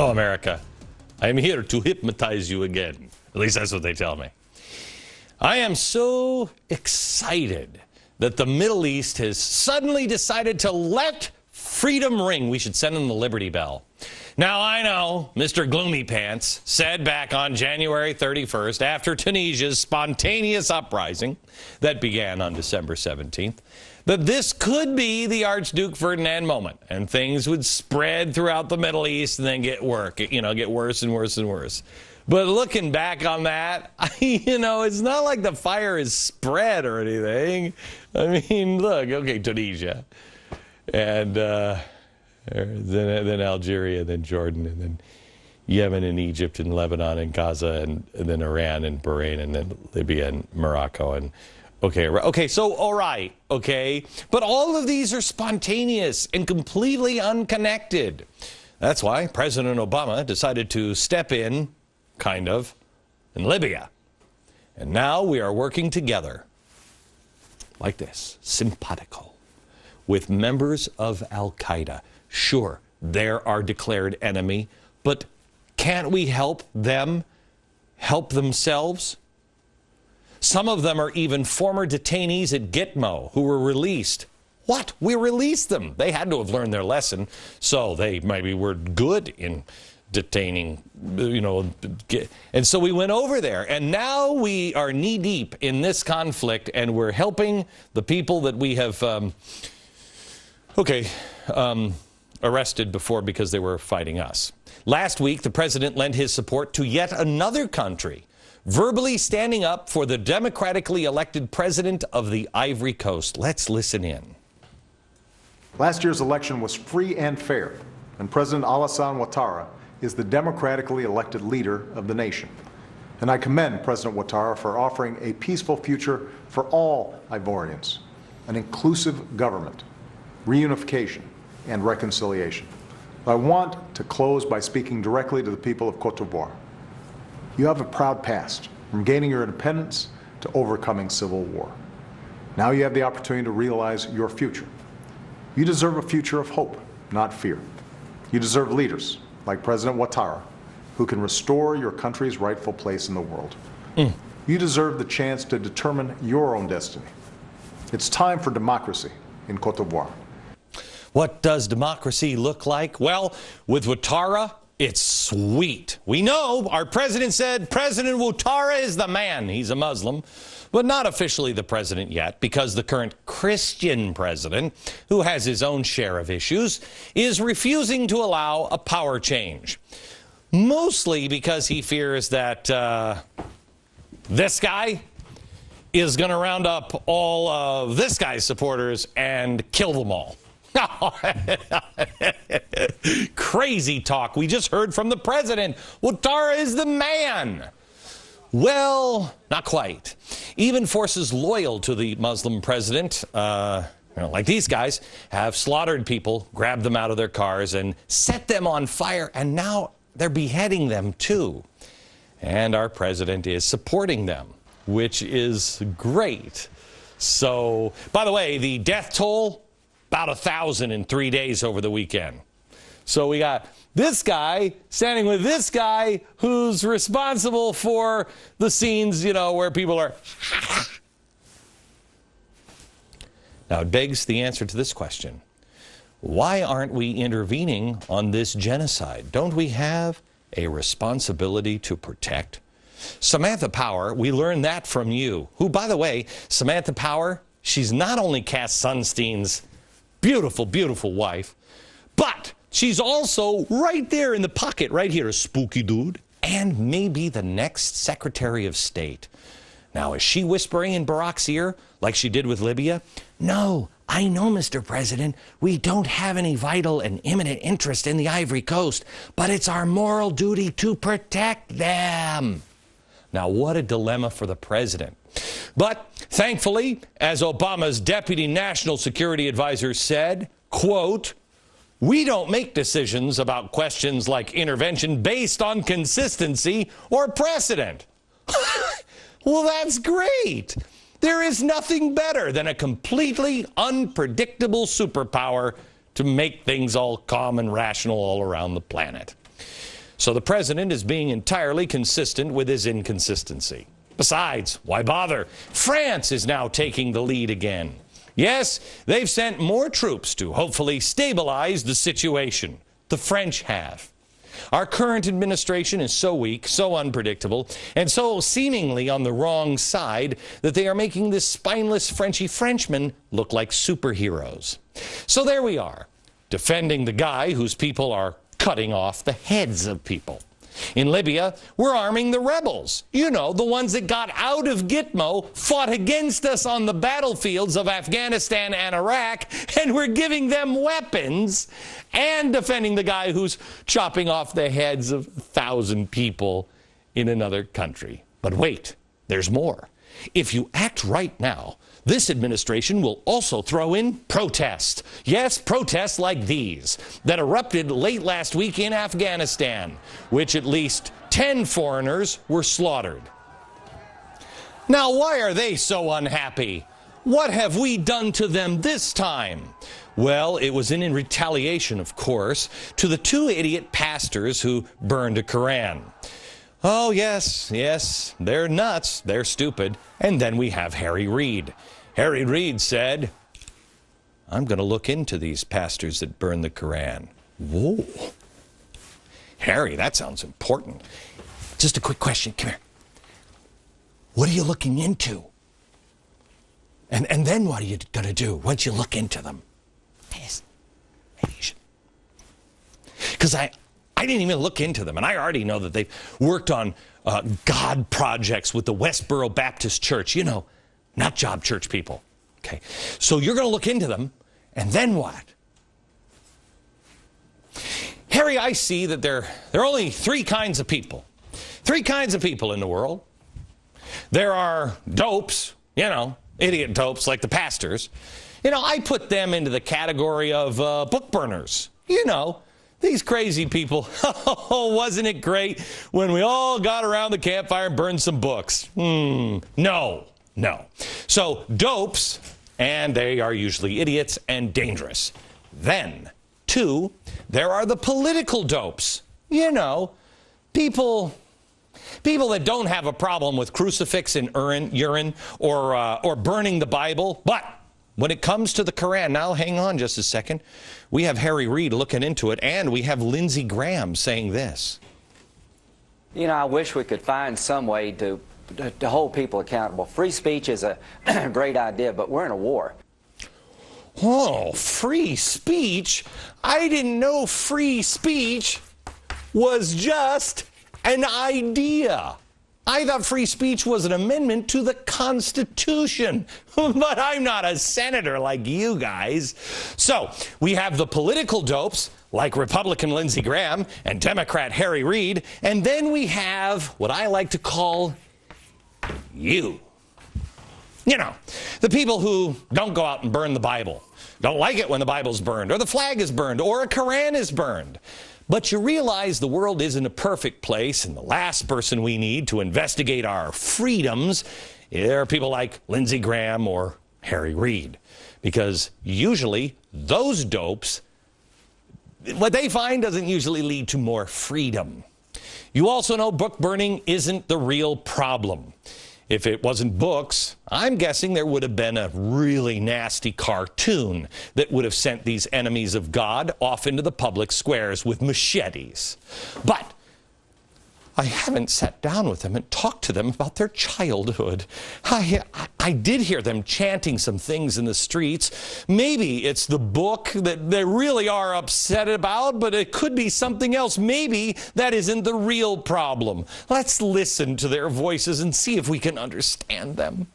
Hello, America. I am here to hypnotize you again. At least that's what they tell me. I am so excited that the Middle East has suddenly decided to let freedom ring. We should send them the Liberty Bell. Now, I know Mr. Gloomy Pants said back on January 31st, after Tunisia's spontaneous uprising that began on December 17th, that this could be the Archduke Ferdinand moment, and things would spread throughout the Middle East and then get worse and worse and worse. But looking back on that, it's not like the fire is spread or anything. I mean, look, okay, Tunisia, and then Algeria, then Jordan, and then Yemen and Egypt and Lebanon and Gaza, and then Iran and Bahrain, and then Libya and Morocco. And okay, so all right, okay, but all of these are spontaneous and completely unconnected. That's why President Obama decided to step in, kind of, in Libya. And now we are working together, like this, simpatico, with members of Al-Qaeda. Sure, they're our declared enemy, but can't we help them help themselves? Some of them are even former detainees at Gitmo who were released. What? We released them. They had to have learned their lesson, so they maybe were good in detaining, and so we went over there, and now we are knee-deep in this conflict, and we're helping the people that we have, arrested before because they were fighting us. Last week, the president lent his support to yet another country, verbally standing up for the democratically elected president of the Ivory Coast. Let's listen in. Last year's election was free and fair, and President Alassane Ouattara is the democratically elected leader of the nation. And I commend President Ouattara for offering a peaceful future for all Ivorians, an inclusive government, reunification, and reconciliation. I want to close by speaking directly to the people of Côte d'Ivoire. You have a proud past, from gaining your independence to overcoming civil war. Now you have the opportunity to realize your future. You deserve a future of hope, not fear. You deserve leaders like President Ouattara, who can restore your country's rightful place in the world. You deserve the chance to determine your own destiny. It's time for democracy in Côte d'Ivoire. What does democracy look like? Well, with Ouattara, it's sweet. We know our president said President Ouattara is the man. He's a Muslim, but not officially the president yet, because the current Christian president, who has his own share of issues, is refusing to allow a power change. Mostly because he fears that this guy is going to round up all of this guy's supporters and kill them all. Crazy talk. We just heard from the president. Ouattara is the man. Well, not quite. Even forces loyal to the Muslim president, like these guys, have slaughtered people, grabbed them out of their cars, and set them on fire, and now they're beheading them too. And our president is supporting them, which is great. So, by the way, the death toll, about 1,000 in 3 days over the weekend. So we got this guy standing with this guy who's responsible for the scenes, where people are. Now it begs the answer to this question. Why aren't we intervening on this genocide? Don't we have a responsibility to protect? Samantha Power, we learned that from you. Who, by the way, Samantha Power, she's not only Cass Sunstein's beautiful, beautiful wife, but she's also right there in the pocket, right here, a spooky dude, and maybe the next Secretary of State. Now, is she whispering in Barack's ear like she did with Libya? No, I know, Mr. President, we don't have any vital and imminent interest in the Ivory Coast, but it's our moral duty to protect them. Now, what a dilemma for the president. But thankfully, as Obama's deputy national security advisor said, quote, "We don't make decisions about questions like intervention based on consistency or precedent." Well, that's great. There is nothing better than a completely unpredictable superpower to make things all calm and rational all around the planet. So the president is being entirely consistent with his inconsistency. Besides, why bother? France is now taking the lead again. Yes, they've sent more troops to hopefully stabilize the situation. The French have. Our current administration is so weak, so unpredictable, and so seemingly on the wrong side that they are making this spineless Frenchy Frenchman look like superheroes. So there we are, defending the guy whose people are cutting off the heads of people. In Libya, we're arming the rebels. You know, the ones that got out of Gitmo, fought against us on the battlefields of Afghanistan and Iraq, and we're giving them weapons and defending the guy who's chopping off the heads of 1,000 people in another country. But wait, there's more. If you act right now, this administration will also throw in protest. Yes, protests like these that erupted late last week in Afghanistan, which at least 10 foreigners were slaughtered. Now, why are they so unhappy? What have we done to them this time? Well, it was in retaliation, of course, to the 2 idiot pastors who burned a Koran. Oh, yes, they're nuts, they're stupid. And then we have Harry Reid. Harry Reid said, I'm going to look into these pastors that burn the Koran. Whoa. Harry, that sounds important. Just a quick question. Come here. What are you looking into? And then what are you going to do once you look into them? Because I didn't even look into them, and I already know that they've worked on God projects with the Westboro Baptist Church. You know, not job church people. Okay, so you're going to look into them, and then what? Harry, I see that there are only 3 kinds of people. 3 kinds of people in the world. There are dopes, you know, idiot dopes like the pastors. You know, I put them into the category of book burners. You know, these crazy people. Oh, wasn't it great when we all got around the campfire and burned some books? No. So dopes, and they are usually idiots and dangerous. Then, 2, there are the political dopes. You know, people that don't have a problem with crucifix and urine or burning the Bible. But when it comes to the Koran, now hang on just a second. We have Harry Reid looking into it, and we have Lindsey Graham saying this. You know, I wish we could find some way to hold people accountable. Free speech is a great idea, but we're in a war. Oh, free speech? I didn't know free speech was just an idea. I thought free speech was an amendment to the Constitution. But I'm not a senator like you guys. So we have the political dopes like Republican Lindsey Graham and Democrat Harry Reid. And then we have what I like to call you. You know, the people who don't go out and burn the Bible, don't like it when the Bible's burned, or the flag is burned, or a Koran is burned. But you realize the world isn't a perfect place, and the last person we need to investigate our freedoms are people like Lindsey Graham or Harry Reid. Because usually those dopes, what they find doesn't usually lead to more freedom. You also know book burning isn't the real problem. If it wasn't books, I'm guessing there would have been a really nasty cartoon that would have sent these enemies of God off into the public squares with machetes. But I haven't sat down with them and talked to them about their childhood. I did hear them chanting some things in the streets. Maybe it's the book that they really are upset about, but it could be something else. Maybe that isn't the real problem. Let's listen to their voices and see if we can understand them.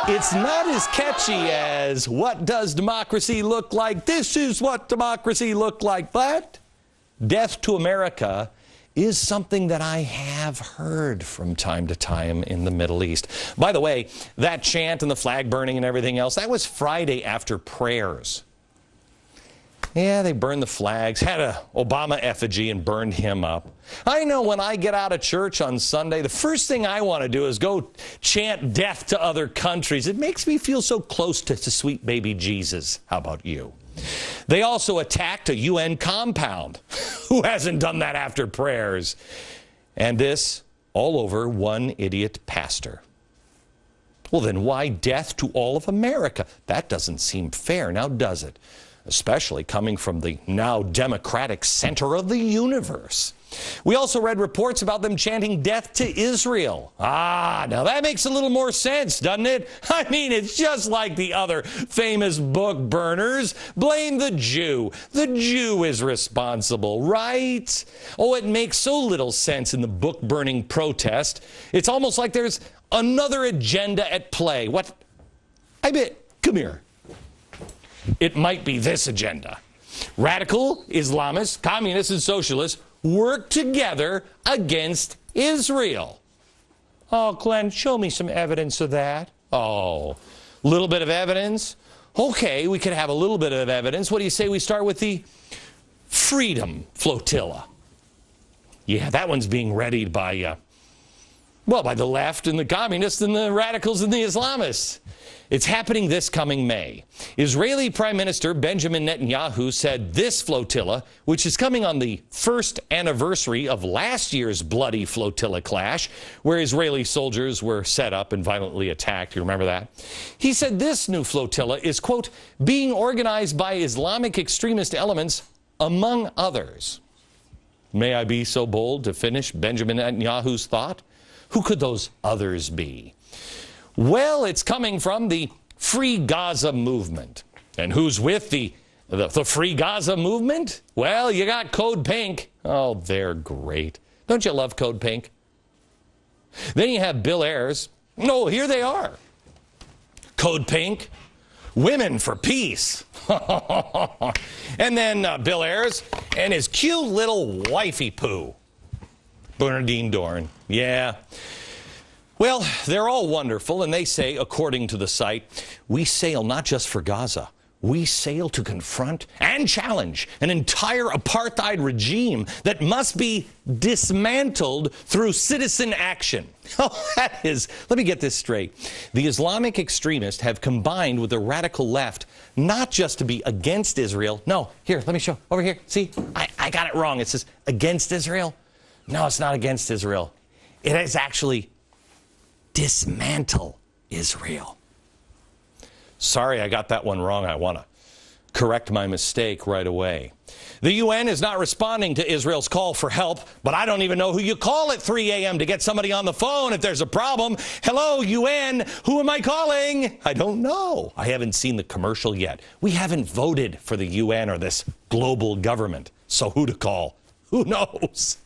It's not as catchy as what does democracy look like? This is what democracy looked like. But death to America is something that I have heard from time to time in the Middle East. By the way, that chant and the flag burning and everything else, that was Friday after prayers. Yeah, they burned the flags, had a Obama effigy and burned him up. I know when I get out of church on Sunday, the first thing I want to do is go chant death to other countries. It makes me feel so close to sweet baby Jesus. How about you? They also attacked a UN compound. Who hasn't done that after prayers? And this all over one idiot pastor. Well, then why death to all of America? That doesn't seem fair, now does it? Especially coming from the now democratic center of the universe. We also read reports about them chanting death to Israel. Now that makes a little more sense, doesn't it? I mean, it's just like the other famous book burners. Blame the Jew. The Jew is responsible, right? Oh, it makes so little sense in the book burning protest. It's almost like there's another agenda at play. What? I bet. Come here. It might be this agenda. Radical Islamists, communists, and socialists work together against Israel. Oh, Glenn, show me some evidence of that. Oh, a little bit of evidence? Okay, we could have a little bit of evidence. What do you say we start with the Freedom Flotilla? Yeah, that one's being readied by, by the left and the communists and the radicals and the Islamists. It's happening this coming May. Israeli Prime Minister Benjamin Netanyahu said this flotilla, which is coming on the first anniversary of last year's bloody flotilla clash, where Israeli soldiers were set up and violently attacked. You remember that? He said this new flotilla is, quote, being organized by Islamic extremist elements, among others. May I be so bold to finish Benjamin Netanyahu's thought? Who could those others be? Well, it's coming from the Free Gaza movement. And who's with the Free Gaza movement? Well, you got Code Pink. Oh, they're great. Don't you love Code Pink? Then you have Bill Ayers. No, here they are. Code Pink, Women for Peace. And then Bill Ayers and his cute little wifey poo, Bernardine Dorn. Yeah. Well, they're all wonderful, and they say, according to the site, we sail not just for Gaza. We sail to confront and challenge an entire apartheid regime that must be dismantled through citizen action. Oh, that is, let me get this straight. The Islamic extremists have combined with the radical left not just to be against Israel. No, here, let me show. Over here. See, I got it wrong. It says against Israel. No, it's not against Israel. It is actually dismantle Israel. Sorry, I got that one wrong. I want to correct my mistake right away. The UN is not responding to Israel's call for help, but I don't even know who you call at 3 a.m. to get somebody on the phone if there's a problem. Hello, UN, who am I calling? I don't know. I haven't seen the commercial yet. We haven't voted for the UN or this global government, so who to call? Who knows?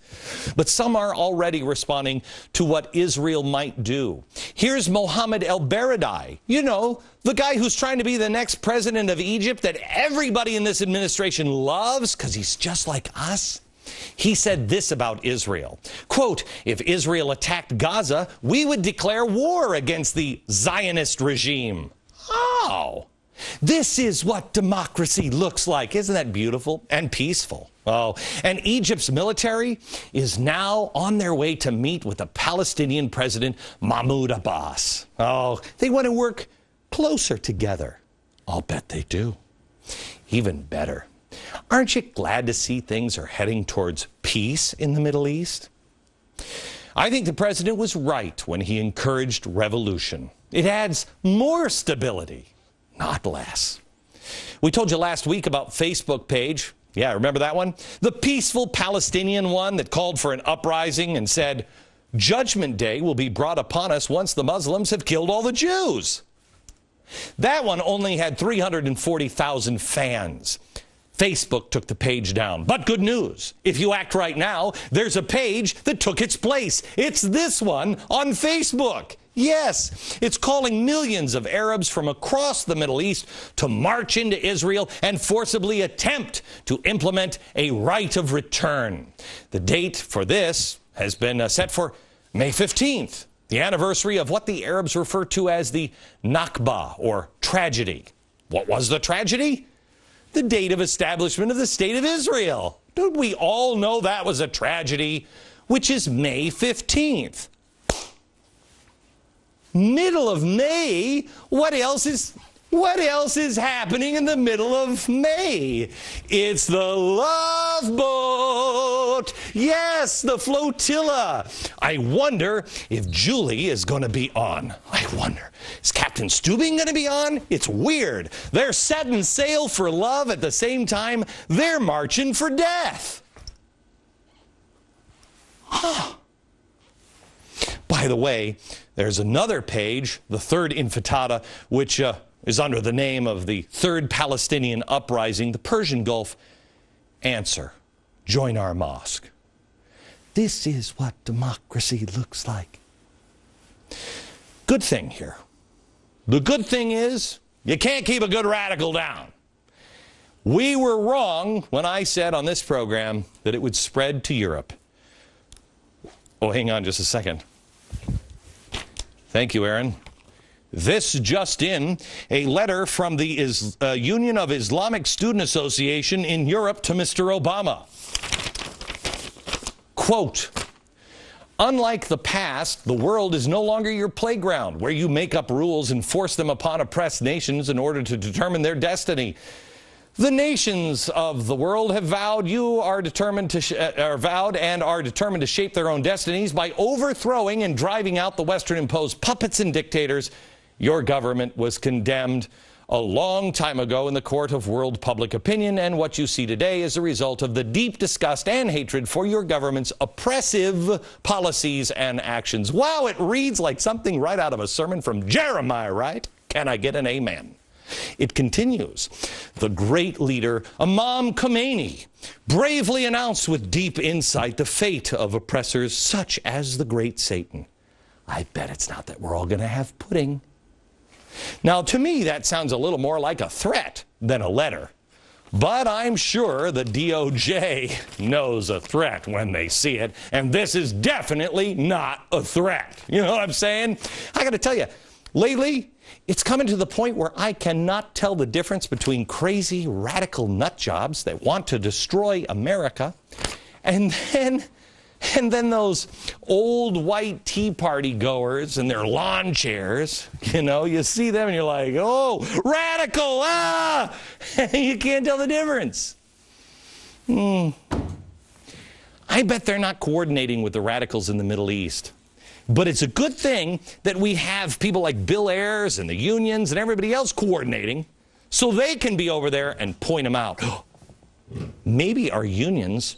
But some are already responding to what Israel might do. Here's Mohammed el-Baradei, you know, the guy who's trying to be the next president of Egypt that everybody in this administration loves because he's just like us. He said this about Israel, quote, if Israel attacked Gaza, we would declare war against the Zionist regime. Oh, this is what democracy looks like. Isn't that beautiful and peaceful? Oh, and Egypt's military is now on their way to meet with the Palestinian president, Mahmoud Abbas. Oh, they want to work closer together. I'll bet they do. Even better. Aren't you glad to see things are heading towards peace in the Middle East? I think the president was right when he encouraged revolution. It adds more stability, not less. We told you last week about Facebook page. Yeah, remember that one? The peaceful Palestinian one that called for an uprising and said, Judgment Day will be brought upon us once the Muslims have killed all the Jews. That one only had 340,000 fans. Facebook took the page down. But good news, if you act right now, there's a page that took its place. It's this one on Facebook. Yes, it's calling millions of Arabs from across the Middle East to march into Israel and forcibly attempt to implement a right of return. The date for this has been set for May 15th, the anniversary of what the Arabs refer to as the Nakba, or tragedy. What was the tragedy? the date of establishment of the State of Israel. Don't we all know that was a tragedy? Which is May 15th. Middle of May? What else is happening in the middle of May? It's the Love Boat. Yes, the flotilla. I wonder if Julie is going to be on. I wonder. Is Captain Stubing going to be on? It's weird. They're setting sail for love at the same time they're marching for death. Huh. By the way, there's another page, the third intifada, which is under the name of the Third Palestinian Uprising, the Persian Gulf. Answer: join our mosque. This is what democracy looks like. Good thing here. The good thing is, you can't keep a good radical down. We were wrong when I said on this program that it would spread to Europe. Oh, hang on just a second. Thank you, Aaron. This just in, a letter from the Union of Islamic Student Association in Europe to Mr. Obama. Quote, unlike the past, the world is no longer your playground where you make up rules and force them upon oppressed nations in order to determine their destiny. The nations of the world have vowed are determined to shape their own destinies by overthrowing and driving out the Western-imposed puppets and dictators. Your government was condemned a long time ago in the court of world public opinion, and what you see today is a result of the deep disgust and hatred for your government's oppressive policies and actions. Wow, it reads like something right out of a sermon from Jeremiah, right? Can I get an amen? It continues. The great leader, Imam Khomeini, bravely announced with deep insight the fate of oppressors such as the great Satan. I bet it's not that we're all going to have pudding. Now, to me, that sounds a little more like a threat than a letter. But I'm sure the DOJ knows a threat when they see it, and this is definitely not a threat. You know what I'm saying? I got to tell you, lately, it's coming to the point where I cannot tell the difference between crazy, radical nut jobs that want to destroy America and then those old white Tea Party goers in their lawn chairs. You know, you see them and you're like, oh, radical, ah! You can't tell the difference. I bet they're not coordinating with the radicals in the Middle East. But it's a good thing that we have people like Bill Ayers and the unions and everybody else coordinating so they can be over there and point them out. Maybe our unions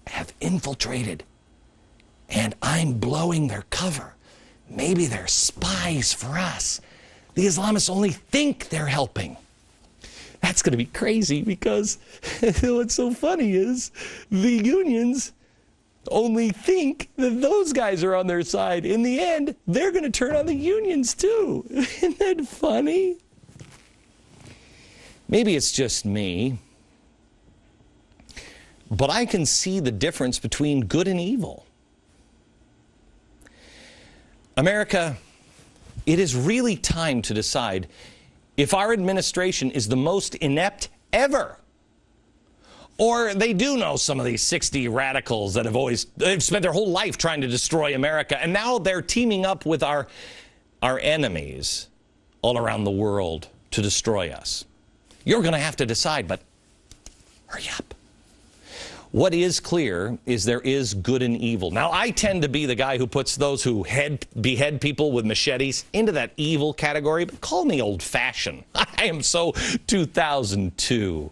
have infiltrated and I'm blowing their cover. Maybe they're spies for us. The Islamists only think they're helping. That's going to be crazy because what's so funny is the unions only think that those guys are on their side. In the end, they're going to turn on the unions too. Isn't that funny? Maybe it's just me, but I can see the difference between good and evil. America, it is really time to decide if our administration is the most inept ever. Or they do know some of these 60 radicals that they've spent their whole life trying to destroy America, and now they're teaming up with our enemies all around the world to destroy us. You're going to have to decide, but hurry up. What is clear is there is good and evil. Now, I tend to be the guy who puts those who behead people with machetes into that evil category, but call me old-fashioned. I am so 2002.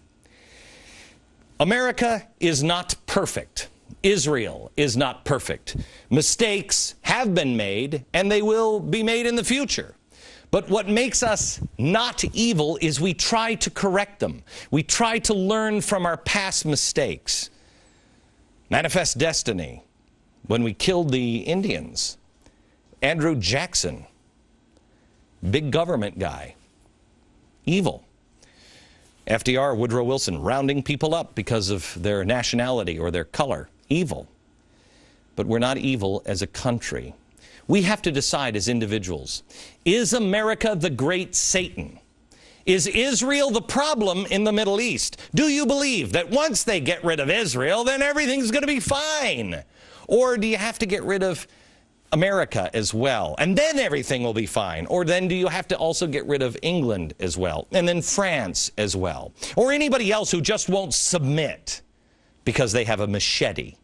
America is not perfect. Israel is not perfect. Mistakes have been made, and they will be made in the future. But what makes us not evil is we try to correct them. We try to learn from our past mistakes. Manifest Destiny, when we killed the Indians. Andrew Jackson, big government guy, evil. FDR, Woodrow Wilson, rounding people up because of their nationality or their color. Evil. But we're not evil as a country. We have to decide as individuals, is America the great Satan? Is Israel the problem in the Middle East? Do you believe that once they get rid of Israel, then everything's going to be fine? Or do you have to get rid of America as well, and then everything will be fine? Or then do you have to also get rid of England as well, and then France as well? Or anybody else who just won't submit because they have a machete?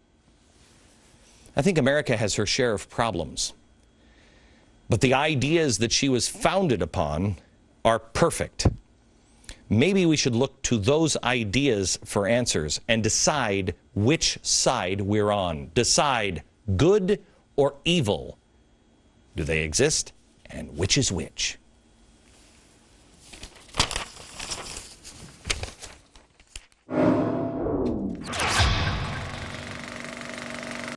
I think America has her share of problems. But the ideas that she was founded upon are perfect. Maybe we should look to those ideas for answers and decide which side we're on. Decide good or evil. Do they exist? And which is which?